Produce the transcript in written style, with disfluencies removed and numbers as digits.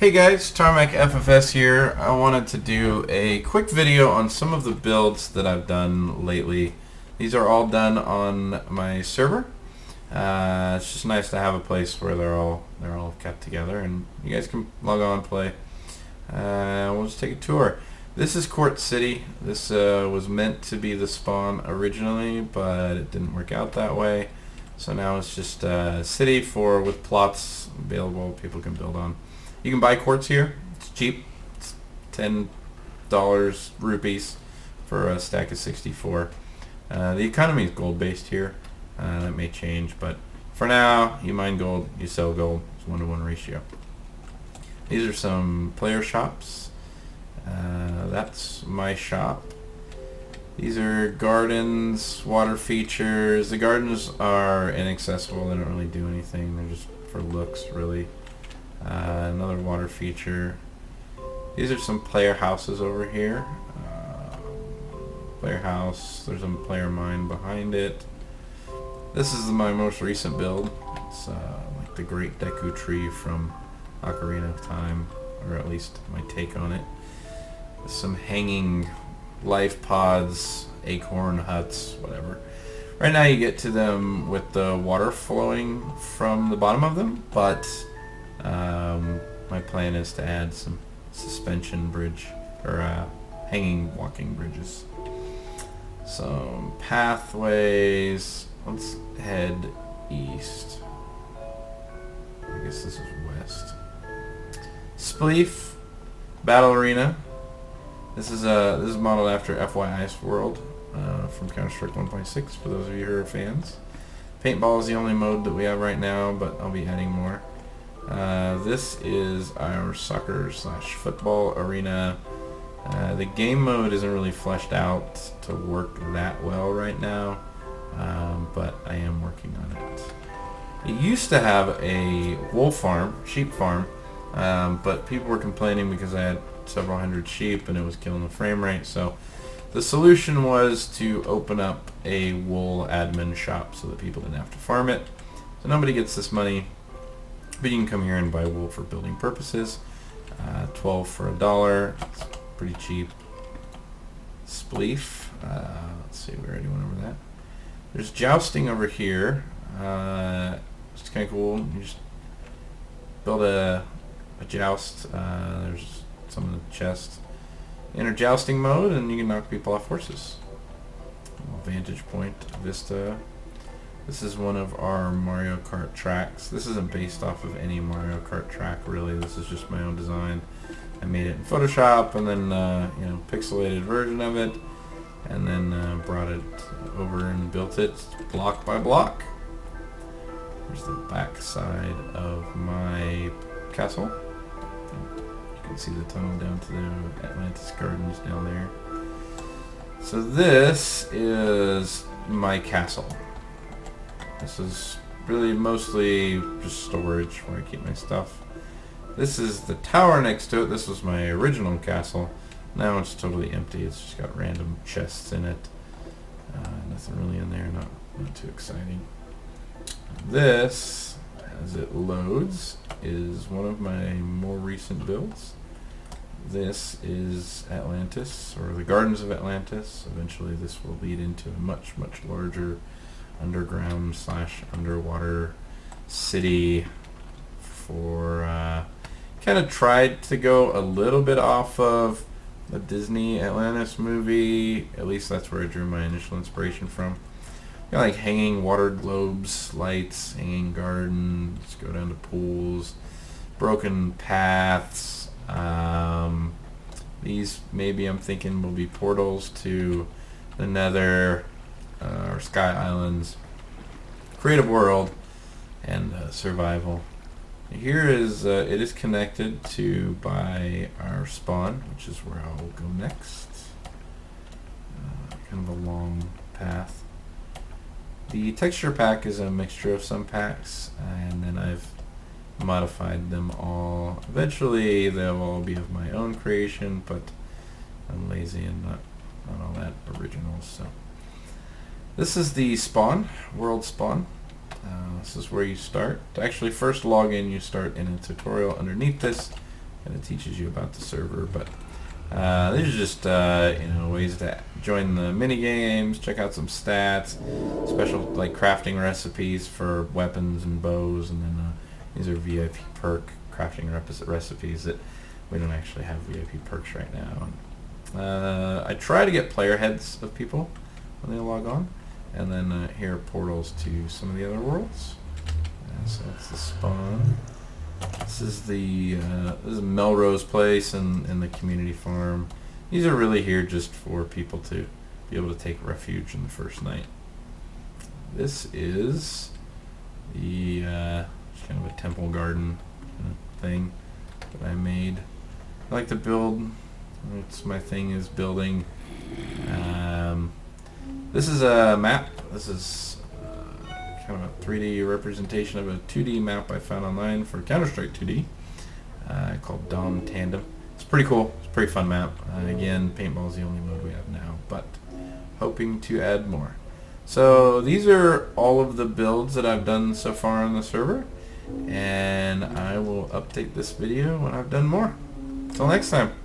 Hey guys, Tarmac FFS here. I wanted to do a quick video on some of the builds that I've done lately. These are all done on my server. It's just nice to have a place where they're all kept together, and you guys can log on and play. We'll just take a tour. This is Court City. This was meant to be the spawn originally, but it didn't work out that way. So now it's just a city with plots available people can build on. You can buy quartz here. It's cheap. It's $10 rupees for a stack of 64. The economy is gold based here. That may change, but for now, you mine gold, you sell gold. It's 1-to-1 ratio. These are some player shops. That's my shop. These are gardens, water features. The gardens are inaccessible. They don't really do anything. They're just for looks, really. Another water feature. These are some player houses over here. Player house. There's a player mine behind it. This is my most recent build. It's like the Great Deku Tree from Ocarina of Time, or at least my take on it. Some hanging life pods, acorn huts, whatever. Right now you get to them with the water flowing from the bottom of them, but my plan is to add some suspension bridge or hanging walking bridges. Some pathways. Let's head east. I guess this is west. Spleef Battle Arena. This is modeled after FY Ice World from Counter-Strike 1.6 for those of you who are fans. Paintball is the only mode that we have right now, but I'll be adding more. This is our soccer/football arena. The game mode isn't really fleshed out to work that well right now, but I am working on it. It used to have a wool farm, sheep farm, but people were complaining because I had several hundred sheep and it was killing the frame rate, so the solution was to open up a wool admin shop so that people didn't have to farm it. So nobody gets this money, but you can come here and buy wool for building purposes. 12 for $1. It's pretty cheap. Spleef. Let's see, we already went over that. There's jousting over here. It's kind of cool. You just build a joust. There's some in the chest. Enter jousting mode, and you can knock people off horses. Vantage point vista. This is one of our Mario Kart tracks. This isn't based off of any Mario Kart track, really. This is just my own design. I made it in Photoshop, and then pixelated version of it, and then brought it over and built it block by block. Here's the back side of my castle. You can see the tunnel down to the Atlantis Gardens down there. So this is my castle. This is really mostly just storage where I keep my stuff. This is the tower next to it. This was my original castle. Now it's totally empty. It's just got random chests in it. Nothing really in there. Not too exciting. This, as it loads, is one of my more recent builds. This is Atlantis, or the Gardens of Atlantis. Eventually this will lead into a much, much larger underground / underwater city. Kind of tried to go a little bit off of the Disney Atlantis movie. At least that's where I drew my initial inspiration from. Like hanging water globes, lights, hanging gardens, go down to pools, broken paths. These maybe I'm thinking will be portals to the Nether, or Sky Islands, creative world, and survival. Here is it is connected to by our spawn, which is where I will go next. Kind of a long path. The texture pack is a mixture of some packs, and then I've modified them all. Eventually they'll all be of my own creation, but I'm lazy and not all that original. So this is the spawn, world spawn. This is where you start. To actually first log in, you start in a tutorial underneath this, kind of teaches you about the server. But these are just ways to join the mini games, check out some stats, special like crafting recipes for weapons and bows, and then these are VIP perk crafting recipes that we don't actually have VIP perks right now. I try to get player heads of people when they log on, and then here are portals to some of the other worlds. So that's the spawn. This is Melrose Place and the community farm. These are really here just for people to be able to take refuge in the first night. This is the kind of a temple garden kind of thing that I made. I like to build. It's my thing is building. This is a map. This is kind of a 3D representation of a 2D map I found online for Counter-Strike 2D called Dom Tandem. It's pretty cool. It's a pretty fun map. Again, paintball is the only mode we have now, but hoping to add more. So these are all of the builds that I've done so far on the server, and I will update this video when I've done more. Until next time.